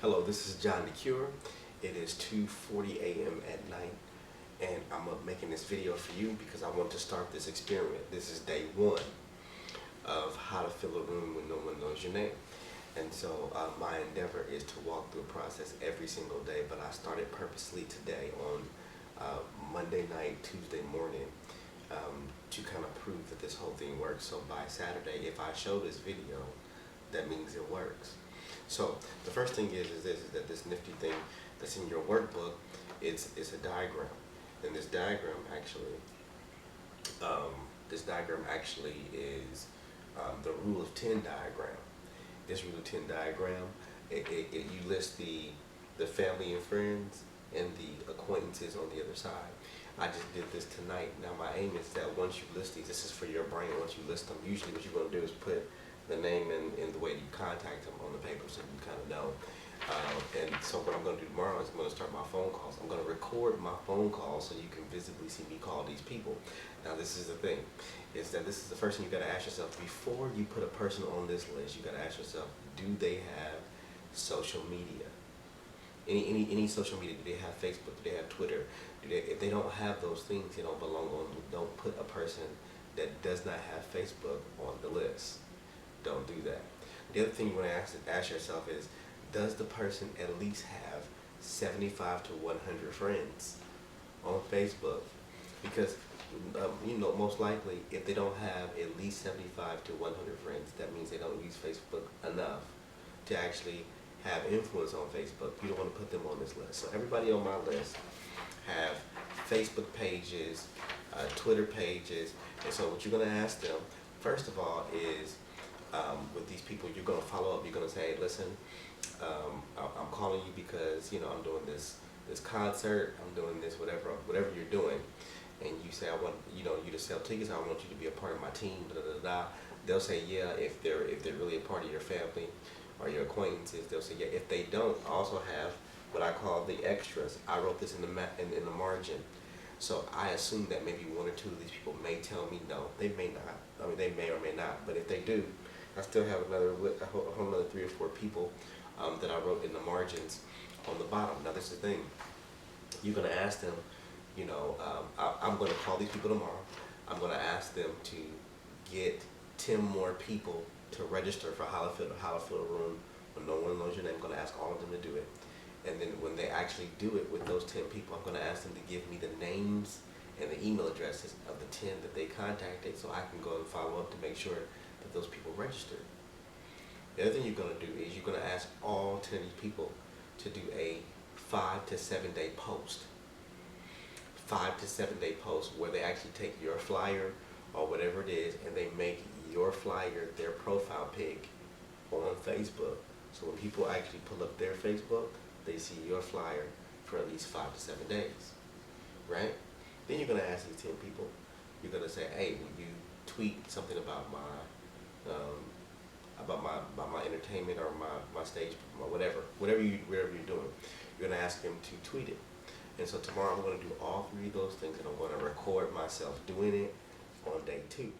Hello, this is John DeCure. It is 2:40 a.m. at night, and I'm making this video for you because I want to start this experiment. This is day one of how to fill a room when no one knows your name. And so my endeavor is to walk through a process every single day, but I started purposely today on Monday night, Tuesday morning, to kind of prove that this whole thing works. So by Saturday, if I show this video, that means it works. So the first thing is that this nifty thing that's in your workbook, it's a diagram, and this diagram actually is the rule of 10 diagram. This rule of 10 diagram, you list the family and friends and the acquaintances on the other side. I just did this tonight. Now my aim is that once you list these, this is for your brain, once you list them, usually what you're going to do is put the name and the way that you contact them on the paper so you kind of know. And so what I'm going to do tomorrow is I'm going to start my phone calls. I'm going to record my phone calls so you can visibly see me call these people. Now this is the thing, is that this is the first thing you got to ask yourself. Before you put a person on this list, you got to ask yourself, do they have social media? Any social media? Do they have Facebook? Do they have Twitter? If they don't have those things, they don't belong on. Don't put a person that does not have Facebook on the list. Don't do that. The other thing you want to ask yourself is, does the person at least have 75 to 100 friends on Facebook? Because most likely, if they don't have at least 75 to 100 friends, that means they don't use Facebook enough to actually have influence on Facebook. You don't want to put them on this list. So everybody on my list have Facebook pages, Twitter pages, and so what you're going to ask them, first of all, is with these people, you're going to follow up. You're going to say, hey, listen, I'm calling you because I'm doing this concert, I'm doing this whatever you're doing, and you say I want you to sell tickets. I want you to be a part of my team. Da, da, da, da. They'll say yeah if they're really a part of your family or your acquaintances. They'll say yeah. If they don't, I also have what I call the extras. I wrote this in the margin. So I assume that maybe one or two of these people may tell me no. They may not. I mean, they may or may not. But if they do, I still have a whole another 3 or 4 people that I wrote in the margins on the bottom. Now this is the thing. You're going to ask them, I'm going to call these people tomorrow. I'm going to ask them to get 10 more people to register for how to fill a room when no one knows your name. I'm going to ask all of them to do it. And then when they actually do it with those 10 people, I'm going to ask them to give me the names and the email addresses of the 10 that they contacted so I can go and follow up to make sure that those people registered. The other thing you're going to do is you're going to ask all 10 of these people to do a 5 to 7 day post. 5 to 7 day post where they actually take your flyer or whatever it is and they make your flyer their profile pic on Facebook. So when people actually pull up their Facebook, they see your flyer for at least 5 to 7 days, right? Then you're going to ask these 10 people, you're going to say, hey, will you tweet something about my entertainment or my stage, whatever you're doing. You're going to ask them to tweet it. And so tomorrow I'm going to do all 3 of those things, and I'm going to record myself doing it on day 2.